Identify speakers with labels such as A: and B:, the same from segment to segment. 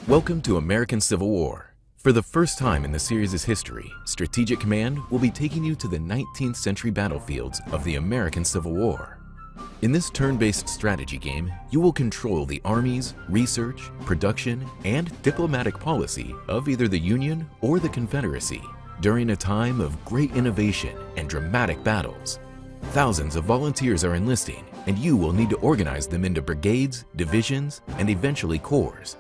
A: Welcome to American Civil War. For the first time in the series' history, Strategic Command will be taking you to the 19th century battlefields of the American Civil War. In this turn-based strategy game, you will control the armies, research, production, and diplomatic policy of either the Union or the Confederacy during a time of great innovation and dramatic battles. Thousands of volunteers are enlisting, and you will need to organize them into brigades, divisions, and eventually corps.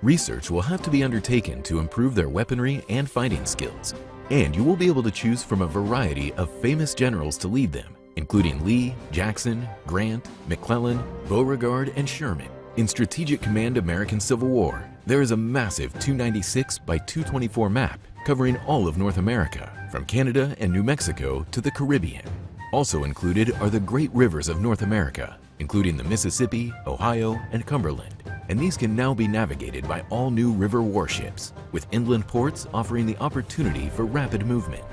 A: Research will have to be undertaken to improve their weaponry and fighting skills, and you will be able to choose from a variety of famous generals to lead them, including Lee, Jackson, Grant, McClellan, Beauregard, and Sherman. In Strategic Command American Civil War, there is a massive 296 by 224 map covering all of North America, from Canada and New Mexico to the Caribbean. Also included are the great rivers of North America, including the Mississippi, Ohio, and Cumberland, and these can now be navigated by all new river warships, with inland ports offering the opportunity for rapid movement.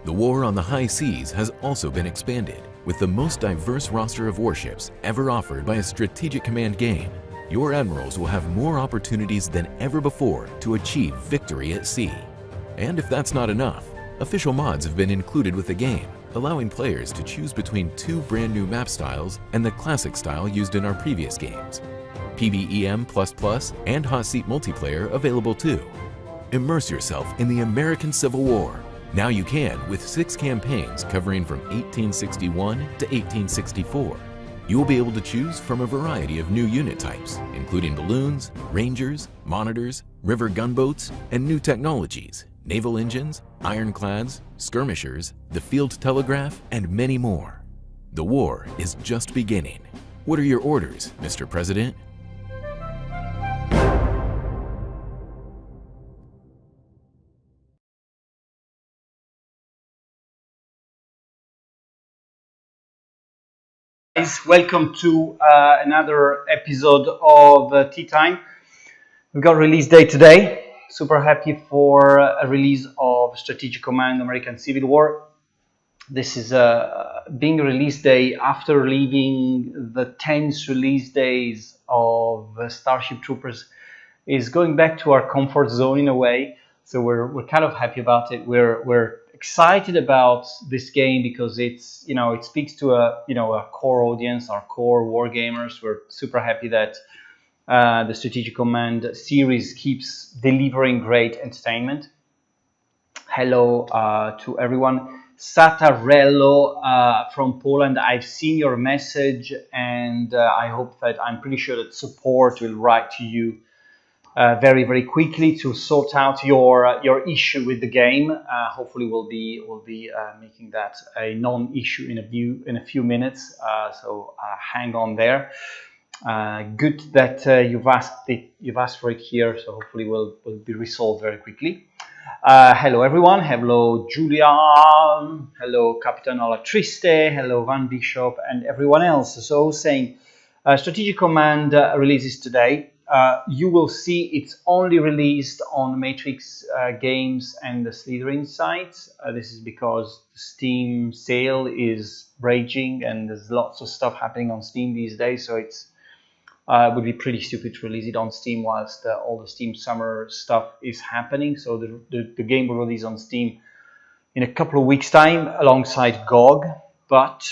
A: The war on the high seas has also been expanded, with the most diverse roster of warships ever offered by a Strategic Command game. Your admirals will have more opportunities than ever before to achieve victory at sea. And if that's not enough, official mods have been included with the game, allowing players to choose between two brand new map styles and the classic style used in our previous games. PvEM++ and Hot Seat multiplayer available too. Immerse yourself in the American Civil War. Now you can with 6 campaigns covering from 1861 to 1864. You will be able to choose from a variety of new unit types, including balloons, rangers, monitors, river gunboats, and new technologies, naval engines, ironclads, skirmishers, the field telegraph, and many more. The war is just beginning. What are your orders, Mr. President?
B: Guys, welcome to another episode of Tea Time. We've got release day today. Super happy for a release of Strategic Command American Civil War. This is being a release day after leaving the tense release days of Starship Troopers. Is going back to our comfort zone in a way. So we're kind of happy about it. We're excited about this game because it's it speaks to a core audience, our core war gamers. We're super happy that the Strategic Command series keeps delivering great entertainment. Hello to everyone. Satarello from Poland. I've seen your message, and I hope that I'm pretty sure that support will write to you very, very quickly to sort out your issue with the game. Hopefully, we'll be making that a non-issue in a few minutes. So hang on there. Good that you've asked for it here. So hopefully, will be resolved very quickly. Hello everyone. Hello Julia. Hello Capitan Olatriste. Hello Van Bishop and everyone else. So saying, Strategic Command releases today. You will see it's only released on Matrix Games and the Slitherine sites. This is because Steam sale is raging and there's lots of stuff happening on Steam these days. So it would be pretty stupid to release it on Steam whilst all the Steam summer stuff is happening. So the game will release on Steam in a couple of weeks' time alongside GOG. But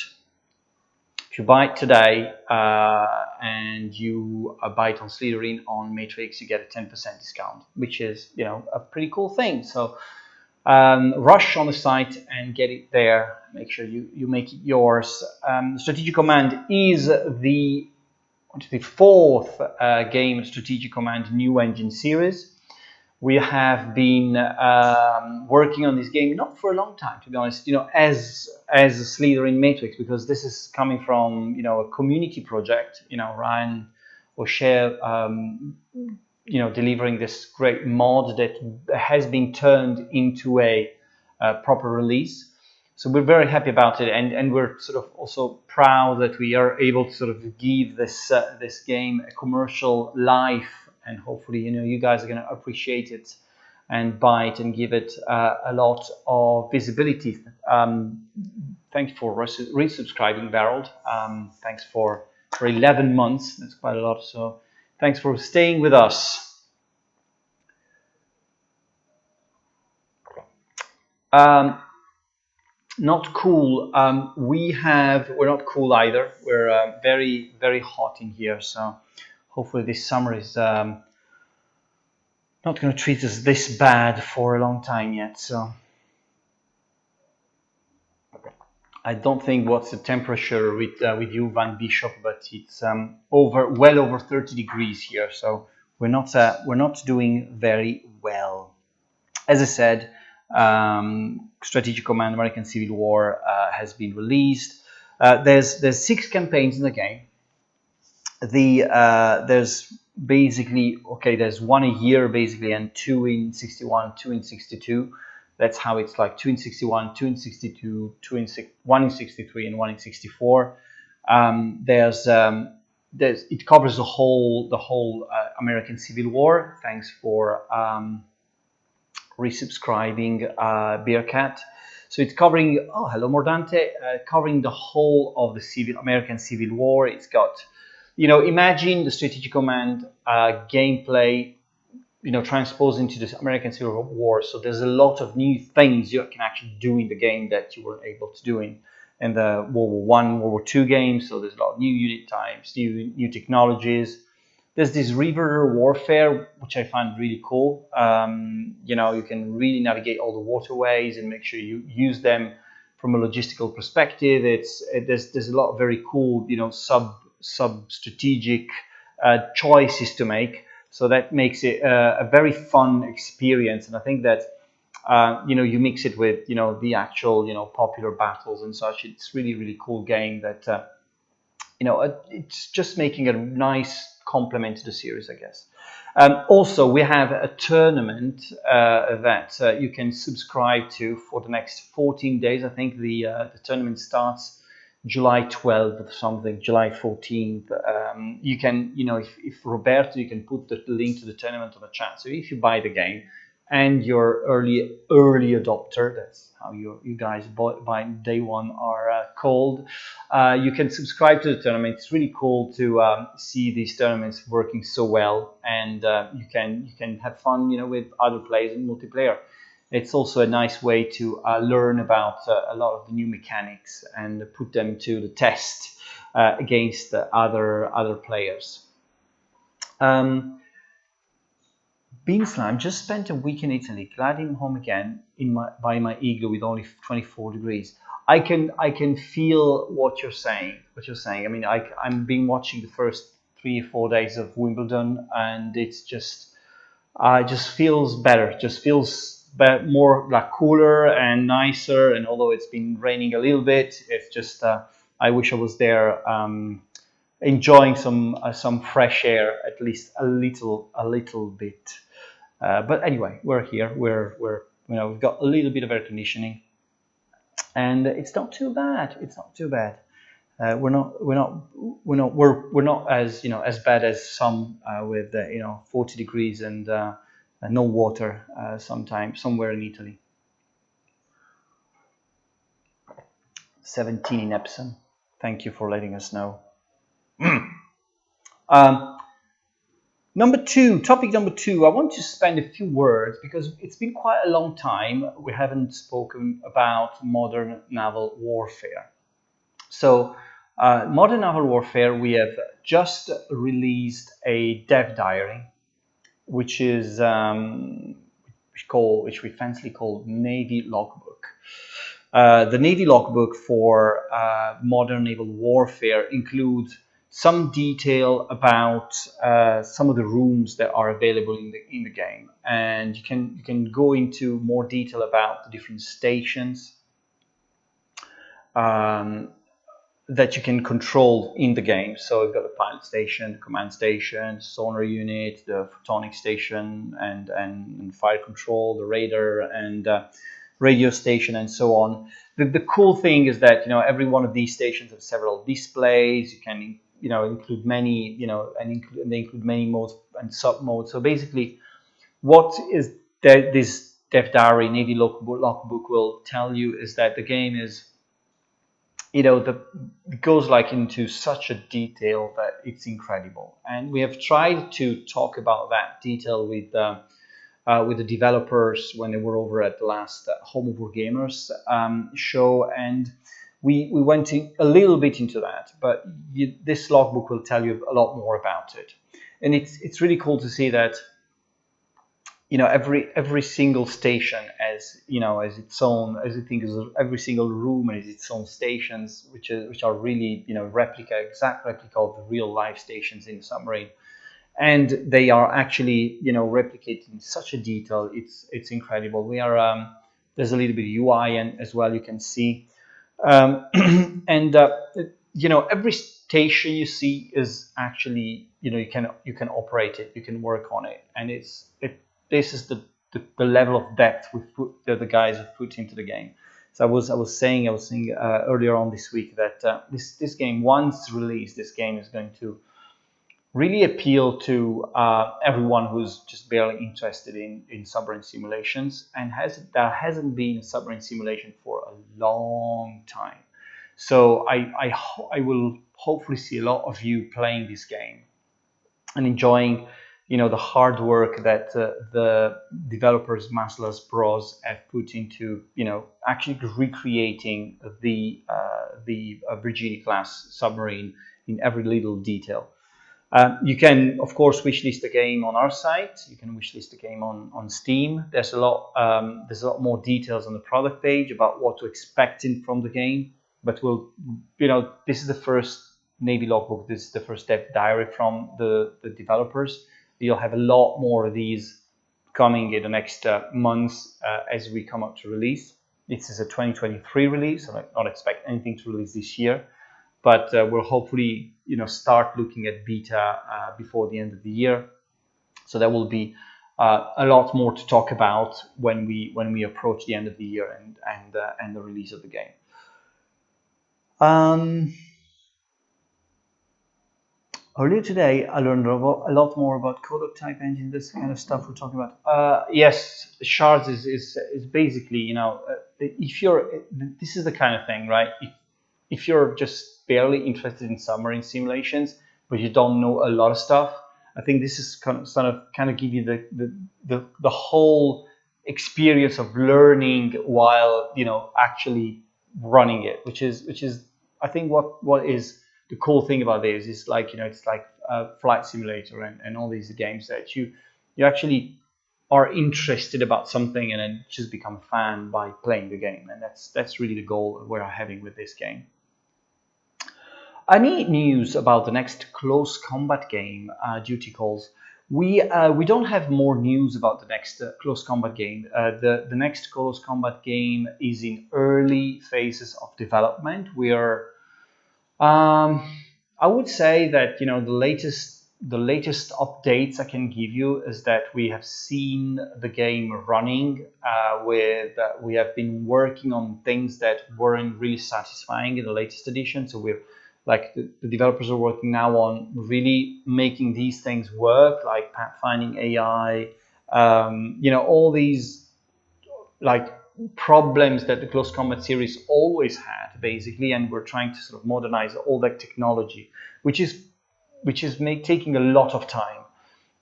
B: if you buy it today and you buy it on Slitherine on Matrix, you get a 10% discount, which is a pretty cool thing. So rush on the site and get it there. Make sure you make it yours. Strategic Command is the fourth game Strategic Command New Engine series. We have been working on this game not for a long time, to be honest. As a Slitherine Matrix, because this is coming from a community project. Ryan O'Shea, delivering this great mod that has been turned into a proper release. So we're very happy about it, and we're sort of also proud that we are able to sort of give this game a commercial life. And hopefully, you guys are going to appreciate it and buy it and give it a lot of visibility. Thanks for resubscribing, Barold. Thanks for 11 months. That's quite a lot. So thanks for staying with us. Um, Not cool. We're not cool either. We're very, very hot in here. So hopefully this summer is not going to treat us this bad for a long time yet. So I don't think what's the temperature with you, Van Bishop, but it's well over 30 degrees here. So we're not doing very well. As I said, Strategic Command American Civil War has been released. There's 6 campaigns in the game. There's basically, okay, there's 1 a year basically, and 2 in 61, 2 in 62. That's how it's like: 2 in 61, 2 in 62, 1 in 63, and 1 in 64. It covers the whole American Civil War. Thanks for resubscribing, Bearcat. So it's covering, oh, hello Mordante, covering the whole of the American Civil War. It's got, imagine the Strategic Command gameplay, transposed into the American Civil War. So there's a lot of new things you can actually do in the game that you weren't able to do in the World War One, World War Two games. So there's a lot of new unit types, new technologies. There's this river warfare, which I find really cool. You can really navigate all the waterways and make sure you use them from a logistical perspective. There's a lot of very cool, sub strategic choices to make. So that makes it a very fun experience. And I think that you mix it with the actual popular battles and such. It's really, really cool game that it's just making a nice complement to the series, I guess. Also, we have a tournament that you can subscribe to for the next 14 days. I think the tournament starts July 12th or something, July 14th. You can, if Roberto, you can put the link to the tournament on the chat. So if you buy the game and you're early adopter, that's how you guys by day one are called, you can subscribe to the tournament. It's really cool to see these tournaments working so well, and you can have fun with other players in multiplayer. It's also a nice way to learn about a lot of the new mechanics and put them to the test against other players. Beanslam just spent a week in Italy, gliding home again by my igloo with only 24 degrees. I can feel what you're saying. I mean, I've been watching the first 3 or 4 days of Wimbledon, and it's just feels better. Just feels more like cooler and nicer. And although it's been raining a little bit, it's just I wish I was there. Enjoying some fresh air, at least a little bit. But anyway, we're here. We've got a little bit of air conditioning, and it's not too bad. It's not too bad. We're not as bad as some with 40 degrees and no water somewhere in Italy. 17 in Epsom. Thank you for letting us know. Topic number two, I want to spend a few words because it's been quite a long time we haven't spoken about modern naval warfare. So, modern naval warfare, we have just released a dev diary, which is which we fancily call Navy Logbook. The Navy Logbook for modern naval warfare includes some detail about some of the rooms that are available in the game, and you can go into more detail about the different stations that you can control in the game. So you've got the pilot station, the command station, sonar unit, the photonic station, and fire control, the radar, and radio station, and so on. The cool thing is that every one of these stations has several displays. You can include many, and they include many modes and sub modes. So basically, what is this Dev Diary Navy Logbook will tell you is that the game is, it goes like into such a detail that it's incredible. And we have tried to talk about that detail with with the developers when they were over at the last Home of War Gamers show, and we went a little bit into that. But this logbook will tell you a lot more about it, and it's really cool to see that every single station as its own, as I think is every single room has its own stations, which are really exact replica of the real life stations in the submarine, and they are actually replicated in such a detail. It's incredible. We are there's a little bit of UI and as well, you can see, and every station you see is actually you can operate it, you can work on it, and this is the level of depth that the guys have put into the game. So I was saying earlier on this week that this game, once released, this game is going to really appeal to everyone who's just barely interested in submarine simulations, and there hasn't been a submarine simulation for a long time. So I will hopefully see a lot of you playing this game and enjoying the hard work that the developers Maslas Bros have put into actually recreating the Virginia class submarine in every little detail. You can, of course, wishlist the game on our site. You can wishlist the game on Steam. There's a lot more details on the product page about what to expect from the game. But this is the first Navy logbook. This is the first step diary from the developers. You'll have a lot more of these coming in the next months as we come up to release. This is a 2023 release, so I don't expect anything to release this year. But we'll hopefully start looking at beta before the end of the year. So there will be a lot more to talk about when we approach the end of the year and the release of the game. Earlier today, I learned a lot more about Codec type engine, this kind of stuff we're talking about. Yes, shards is basically, this is the kind of thing, right? If you're just barely interested in submarine simulations, but you don't know a lot of stuff, I think this is kind of give you the whole experience of learning while actually running it, which is I think what is the cool thing about this is it's like a flight simulator and all these games that you actually are interested about something and then just become a fan by playing the game, and that's really the goal we're having with this game. Any news about the next close combat game, Duty Calls? We don't have more news about the next close combat game. The next close combat game is in early phases of development. We are, I would say that the latest updates I can give you is that we have seen the game running. We have been working on things that weren't really satisfying in the latest edition, so we're the developers are working now on really making these things work, like pathfinding AI, all these problems that the Close Combat series always had, basically, and we're trying to sort of modernize all that technology, which is taking a lot of time.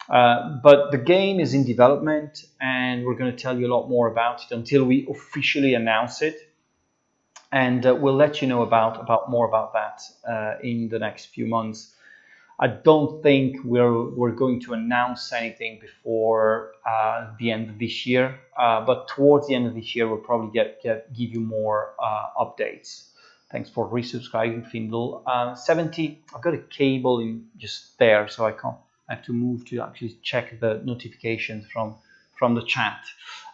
B: But the game is in development, and we're going to tell you a lot more about it until we officially announce it. And we'll let you know about more about that in the next few months. I don't think we're going to announce anything before the end of this year, but towards the end of this year, we'll probably give you more updates. Thanks for resubscribing, Findle. 70. I've got a cable in just there, so I have to move to actually check the notifications from the chat.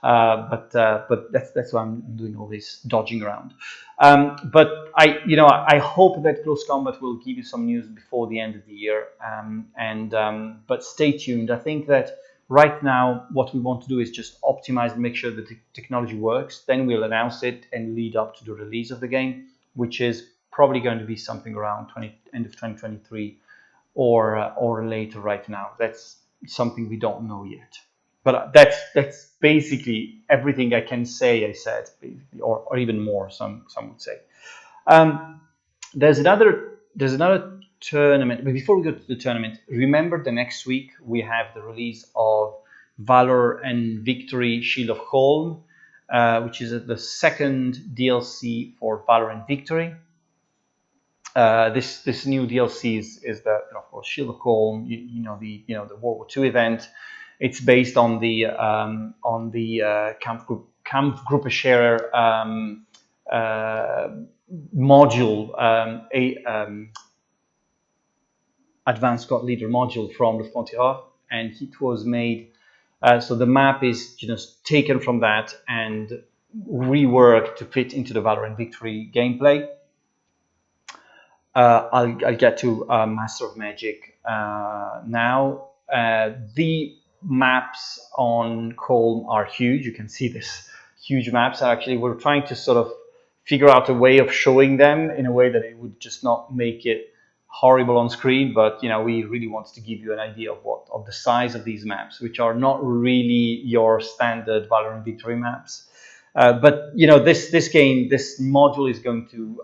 B: But that's why I'm doing all this dodging around. But I hope that Close Combat will give you some news before the end of the year. But stay tuned. I think that right now what we want to do is just optimize and make sure that the technology works. Then we'll announce it and lead up to the release of the game, which is probably going to be something around end of 2023 or later. Right now, that's something we don't know yet. But that's basically everything I can say. I said basically, or even more. Some would say. There's another tournament. But before we go to the tournament, remember the next week we have the release of Valor and Victory Shield of Holm, which is the second DLC for Valor and Victory. This new DLC is the, of course, Shield of Holm, the World War II event. It's based on the Kampfgruppe module, Advanced Squad Leader module from the Frontier, and it was made. So the map is taken from that and reworked to fit into the Valor and Victory gameplay. I'll get to Master of Magic now. The maps on Colm are huge. You can see this huge maps. Actually, we're trying to sort of figure out a way of showing them in a way that it would just not make it horrible on screen, but we really want to give you an idea of the size of these maps, which are not really your standard Valor and Victory maps. But this game, this module is going to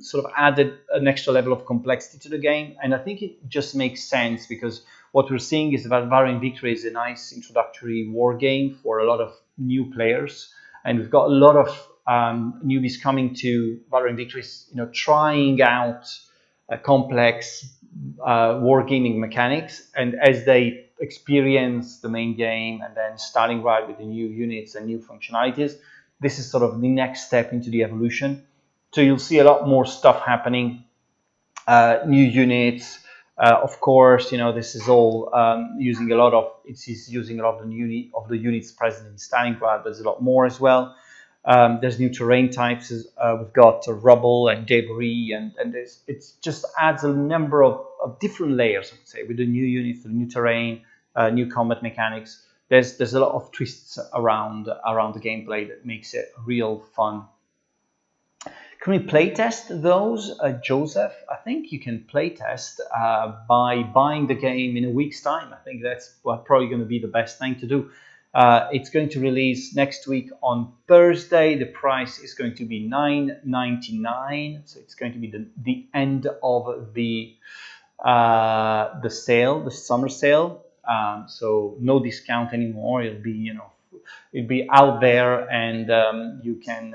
B: sort of add an extra level of complexity to the game, and I think it just makes sense because what we're seeing is that Valor and Victory is a nice introductory war game for a lot of new players, and we've got a lot of newbies coming to Valor and Victory, trying out complex wargaming mechanics, and as they experience the main game and then starting right with the new units and new functionalities, this is sort of the next step into the evolution. So you'll see a lot more stuff happening, new units. Of course, this is all using a lot of the units present in Stalingrad. There's a lot more as well. There's new terrain types. We've got rubble and debris, and it just adds a number of different layers, I would say, with the new units, the new terrain, new combat mechanics. There's a lot of twists around the gameplay that makes it real fun. Can we playtest those, Joseph? I think you can playtest by buying the game in a week's time. I think that's probably going to be the best thing to do. It's going to release next week on Thursday. The price is going to be $9.99, so it's going to be the end of the sale, the summer sale. So no discount anymore. It'll be out there, and you can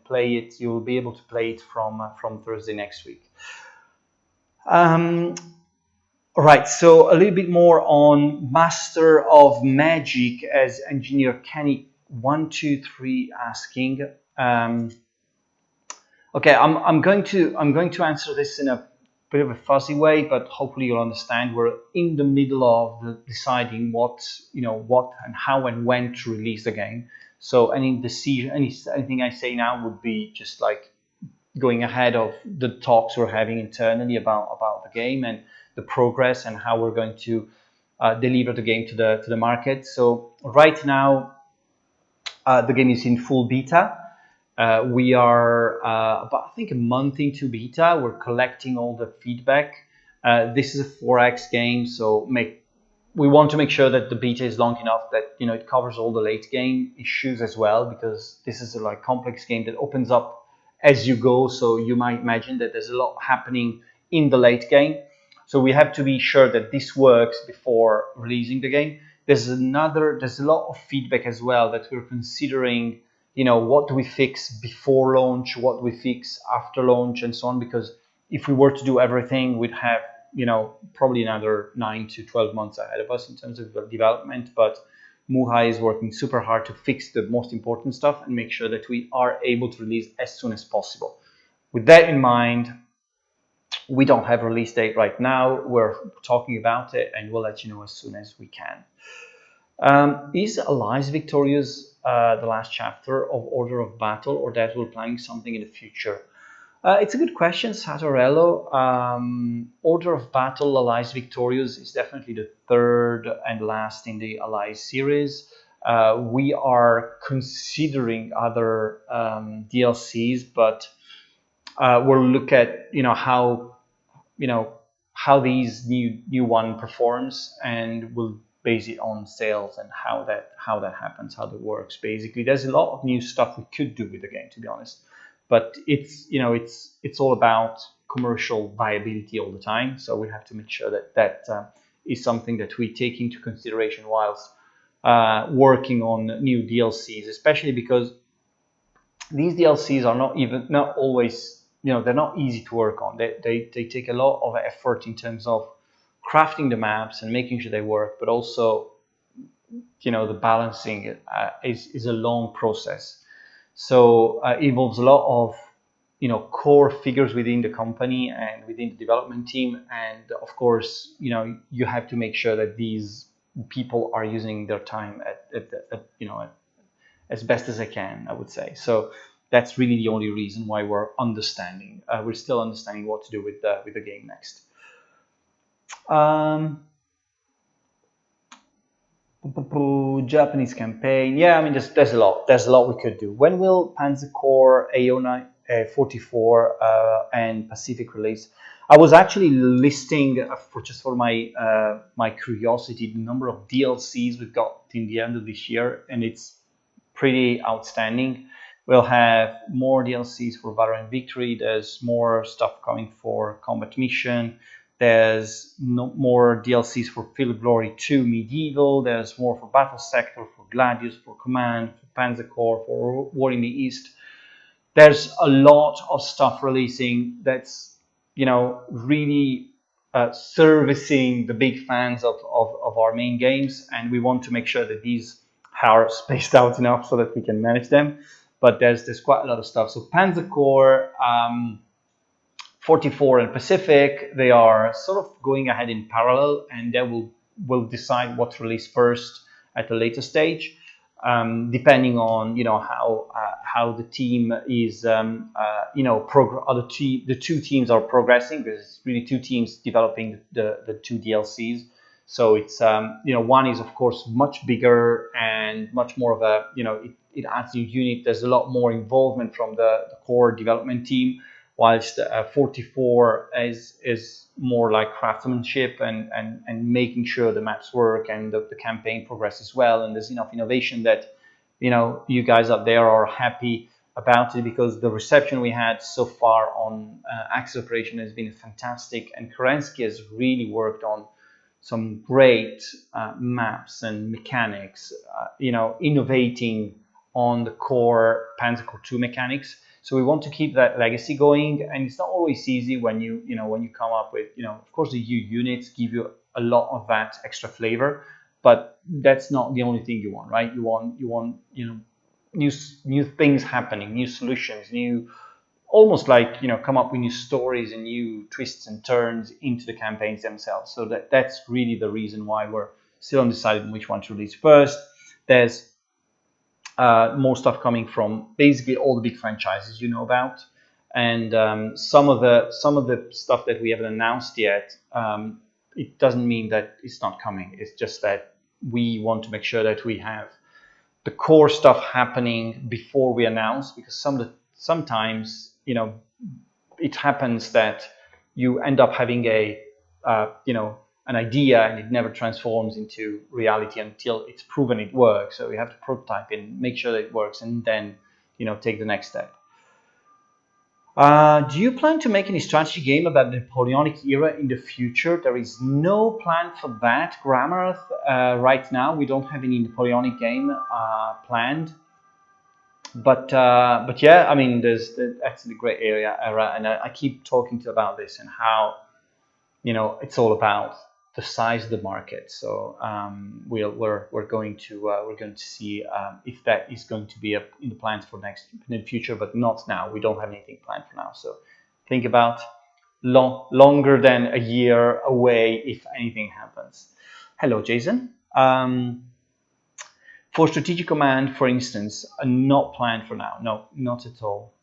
B: play it. You'll be able to play it from Thursday next week. All right, so a little bit more on Master of Magic, as Engineer Kenny123 asking. Okay, I'm going to answer this in a bit of a fuzzy way, but hopefully you'll understand. We're in the middle of deciding what and how and when to release the game. So any decision, anything I say now would be just like going ahead of the talks we're having internally about the game and the progress and how we're going to deliver the game to the market. So right now, the game is in full beta. We are about, I think, a month into beta. We're collecting all the feedback. This is a 4X game, so we want to make sure that the beta is long enough that it covers all the late game issues as well, because this is a complex game that opens up as you go. So you might imagine that there's a lot happening in the late game. So we have to be sure that this works before releasing the game. There's a lot of feedback as well that we're considering. What do we fix before launch? What do we fix after launch, and so on? Because if we were to do everything, we'd have probably another 9 to 12 months ahead of us in terms of development. But Muhai is working super hard to fix the most important stuff and make sure that we are able to release as soon as possible. With that in mind, we don't have a release date right now. We're talking about it, and we'll let you know as soon as we can. Is Allies Victorious the last chapter of Order of Battle, or that we're planning something in the future? It's a good question, Satorello. Order of Battle Allies Victorious is definitely the third and last in the Allies series. We are considering other DLCs, but we'll look at how these new one performs, and we'll base it on sales and how that happens, how that works. Basically, there's a lot of new stuff we could do with the game, to be honest, but it's all about commercial viability all the time. So we have to make sure that is something that we take into consideration whilst working on new DLCs, especially because these DLCs are not always, they're not easy to work on. They take a lot of effort in terms of crafting the maps and making sure they work, but also, the balancing is a long process. So it involves a lot of, core figures within the company and within the development team. And of course, you have to make sure that these people are using their time as best as I can, I would say. So that's really the only reason why we're still understanding what to do with the game next. Japanese campaign. Yeah, I mean, there's a lot. There's a lot we could do. When will Panzer Corps AO 44 and Pacific release? I was actually listing for my curiosity the number of DLCs we've got in the end of this year, and it's pretty outstanding. We'll have more DLCs for Valorant Victory. There's more stuff coming for Combat Mission. There's more DLCs for Field of Glory 2 Medieval. There's more for Battle Sector, for Gladius, for Command, for Panzer Corps, for War in the East. There's a lot of stuff releasing that's, really servicing the big fans of our main games. And we want to make sure that these are spaced out enough so that we can manage them. But there's quite a lot of stuff. So Panzer Corps, 44 and Pacific, they are sort of going ahead in parallel, and they will decide what to release first at a later stage, depending on how the team is the two teams are progressing, because it's really two teams developing the two DLCs. So it's one is of course much bigger and much more of a it adds new unit. There's a lot more involvement from the core development team, whilst 44 is more like craftsmanship and making sure the maps work and the campaign progresses well, and there's enough innovation that you guys up there are happy about it, because the reception we had so far on Axis Operation has been fantastic, and Kerensky has really worked on some great maps and mechanics, innovating on the core Panzer Corps 2 mechanics. So we want to keep that legacy going, and it's not always easy when you come up with, of course the new units give you a lot of that extra flavor, but that's not the only thing you want, right? You want new things happening, new solutions, almost like come up with new stories and new twists and turns into the campaigns themselves. So that's really the reason why we're still undecided on which one to release first. There's more stuff coming from basically all the big franchises you know about, and some of the stuff that we haven't announced yet. It doesn't mean that it's not coming. It's just that we want to make sure that we have the core stuff happening before we announce, because sometimes it happens that you end up having an idea and it never transforms into reality until it's proven it works. So you have to prototype and make sure that it works, and then take the next step. Do you plan to make any strategy game about the Napoleonic era in the future? There is no plan for that, Grammar. Right now, we don't have any Napoleonic game planned. But yeah, I mean, that's a great era, and I keep talking about this and how it's all about the size of the market. So we're going to see if that is going to be in the plans for in the future, but not now. We don't have anything planned for now. So think about longer than a year away if anything happens. Hello, Jason. For strategic command, for instance, not planned for now. No, not at all.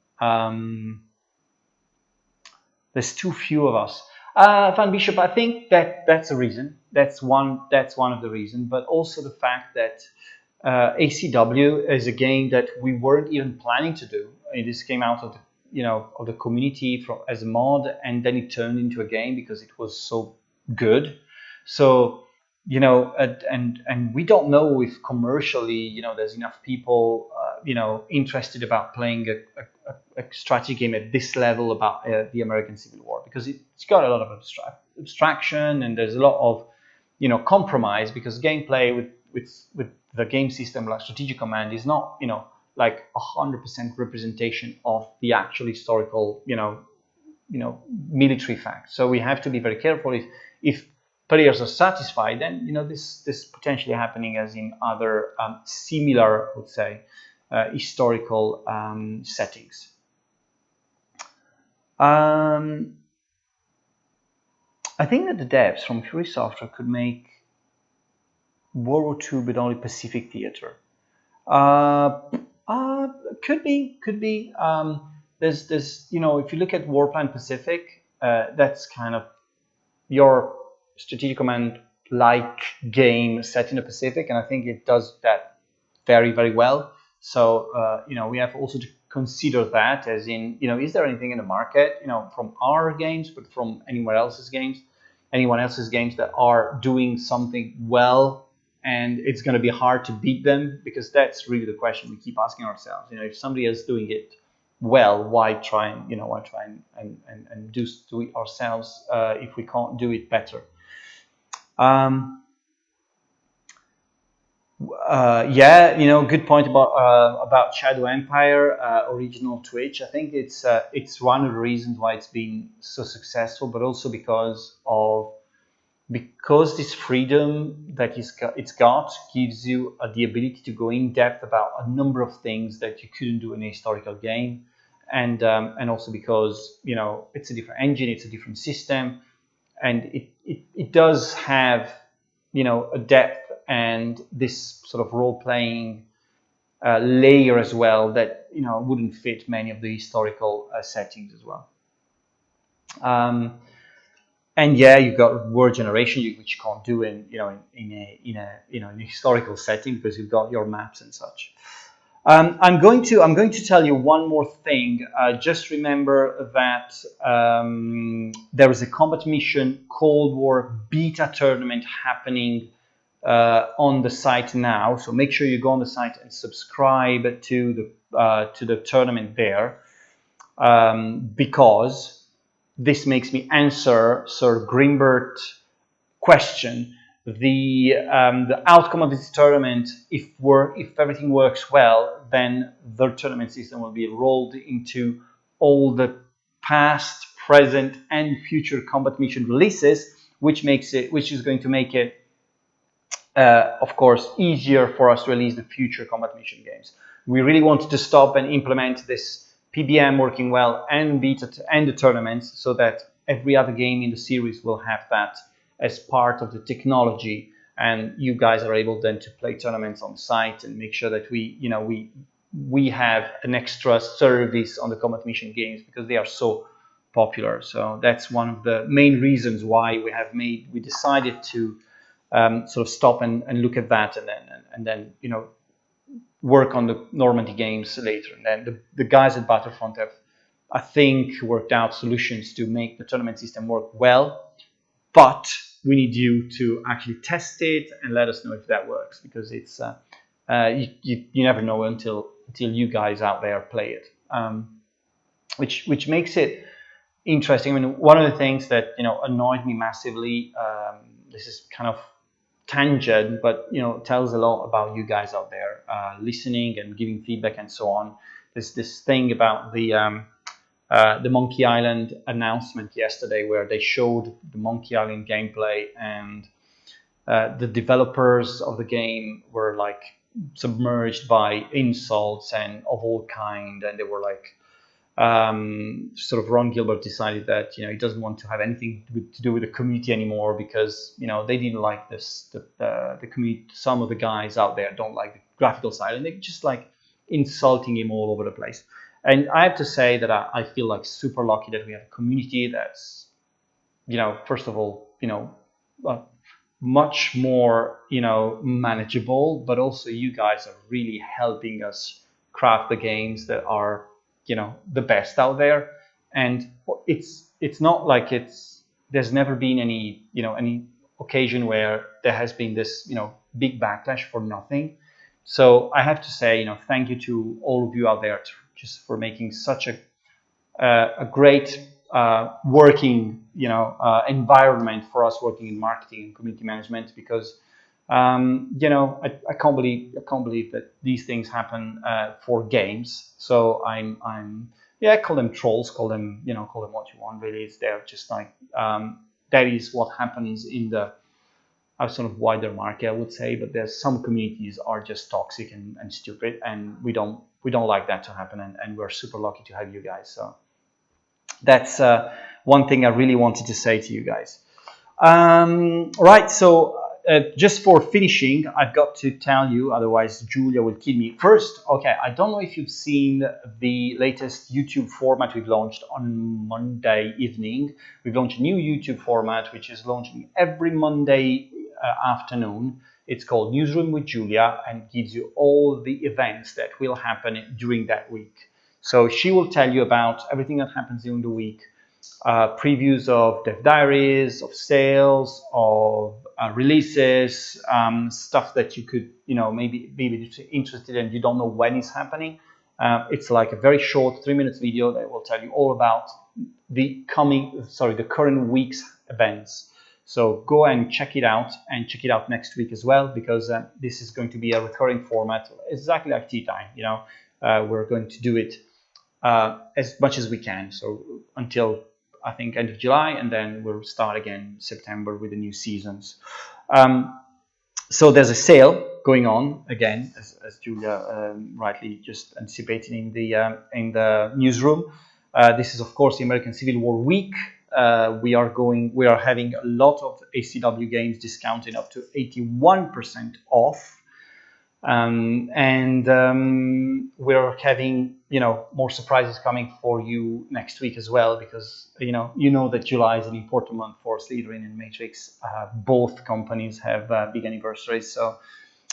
B: There's too few of us. Van Bishop, I think that's a reason. That's one of the reasons, but also the fact that ACW is a game that we weren't even planning to do. This came out of the community as a mod, and then it turned into a game because it was so good. So and we don't know if commercially there's enough people interested about playing a strategy game at this level about the American Civil War, because it's got a lot of abstraction, and there's a lot of compromise, because gameplay with the game system like Strategic Command is not, like 100% representation of the actual historical, military facts. So we have to be very careful. If players are satisfied, then this potentially happening as in other similar, I would say, historical settings. I think that the devs from Fury Software could make World War II, but only Pacific theater. Could be. There's if you look at Warplan Pacific, that's kind of your Strategic Command like game set in the Pacific, and I think it does that very, very well. So we have also to consider that as in, is there anything in the market, from our games, but from anyone else's games that are doing something well, and it's going to be hard to beat them, because that's really the question we keep asking ourselves. If somebody else is doing it well, why try and do it ourselves if we can't do it better? Good point about Shadow Empire, original Twitch. I think it's one of the reasons why it's been so successful, but also because this freedom that it's got gives you the ability to go in depth about a number of things that you couldn't do in a historical game, and also because it's a different engine, it's a different system, and it does have a depth and this sort of role-playing layer as well that wouldn't fit many of the historical settings as well. And yeah, you've got word generation, which you can't do in a historical setting, because you've got your maps and such. I'm going to tell you one more thing. Just remember that there is a Combat Mission Cold War beta tournament happening on the site now. So make sure you go on the site and subscribe to the tournament there, because this makes me answer Sir Grimbert question. The outcome of this tournament, if everything works well, then the tournament system will be rolled into all the past, present, and future Combat Mission releases, which is going to make it, of course, easier for us to release the future Combat Mission games. We really wanted to stop and implement this PBM working well and beta and the tournaments, so that every other game in the series will have that as part of the technology, and you guys are able then to play tournaments on site and make sure that we have an extra service on the Combat Mission games, because they are so popular. So that's one of the main reasons why we decided to sort of stop and look at that, and then work on the Normandy games later. And then the guys at Battlefront have, I think, worked out solutions to make the tournament system work well, but we need you to actually test it and let us know if that works, because it's you never know until you guys out there play it, which makes it interesting. I mean, one of the things that annoyed me massively, this is kind of tangent, but tells a lot about you guys out there listening and giving feedback and so on. There's this thing about the Monkey Island announcement yesterday, where they showed the Monkey Island gameplay, and the developers of the game were like submerged by insults and of all kind, and they were like, sort of Ron Gilbert decided that he doesn't want to have anything to do with the community anymore, because they didn't like this, the community. Some of the guys out there don't like the graphical side, and they're just like insulting him all over the place. And I have to say that I feel like super lucky that we have a community that's first of all much more manageable, but also you guys are really helping us craft the games that are the best out there. And it's not like there's never been any occasion where there has been this big backlash for nothing. So I have to say thank you to all of you out there just for making such a great working environment for us working in marketing and community management, because You know, I can't believe that these things happen for games. So yeah, call them trolls, call them, you know, call them what you want. Really, it's they're just like that is what happens in the sort of wider market, I would say. But there's some communities are just toxic and stupid, and we don't like that to happen. And we're super lucky to have you guys. So that's one thing I really wanted to say to you guys. Right, so just for finishing, I've got to tell you, otherwise Julia will kill me. First, okay, I don't know if you've seen the latest YouTube format we've launched on Monday evening. We've launched a new YouTube format, which is launching every Monday afternoon. It's called Newsroom with Julia, and gives you all the events that will happen during that week. So she will tell you about everything that happens during the week, previews of dev diaries, of sales, of releases, stuff that you could, you know, maybe be interested in. You don't know when it's happening. It's like a very short 3 minutes video that will tell you all about the current week's events. So go and check it out, and check it out next week as well, because this is going to be a recurring format, exactly like Tea Time. You know, we're going to do it as much as we can. So until I think end of July, and then we'll start again September with the new seasons. So there's a sale going on again, as Julia rightly just anticipated in the newsroom. This is of course the American Civil War week. We are having a lot of ACW games discounted up to 81% off. We're having, you know, more surprises coming for you next week as well, because you know that July is an important month for Slitherine and Matrix. Both companies have big anniversaries, so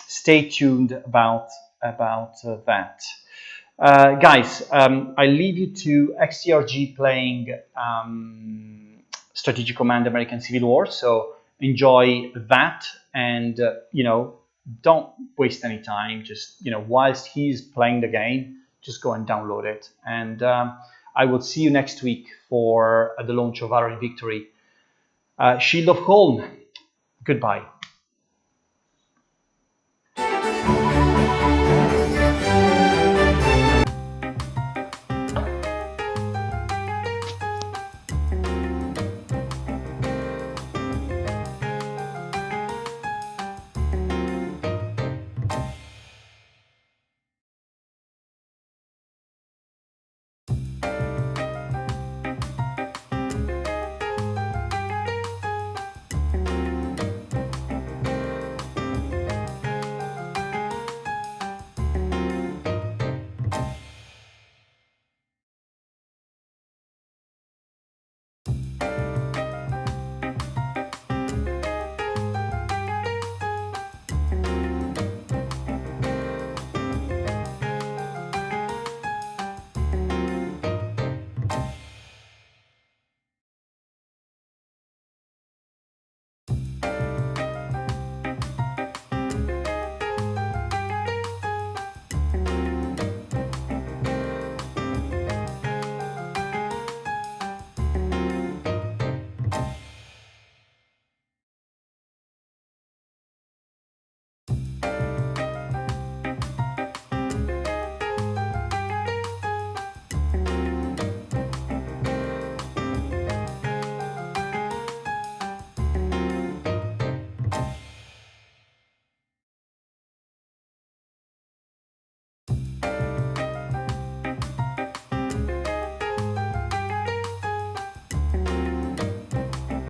B: stay tuned about that. Guys, I leave you to XTRG playing Strategic Command American Civil War, so enjoy that, and you know, don't waste any time. Just, you know, whilst he's playing the game, just go and download it. And I will see you next week for the launch of Our Victory, Shield of Holm. Goodbye.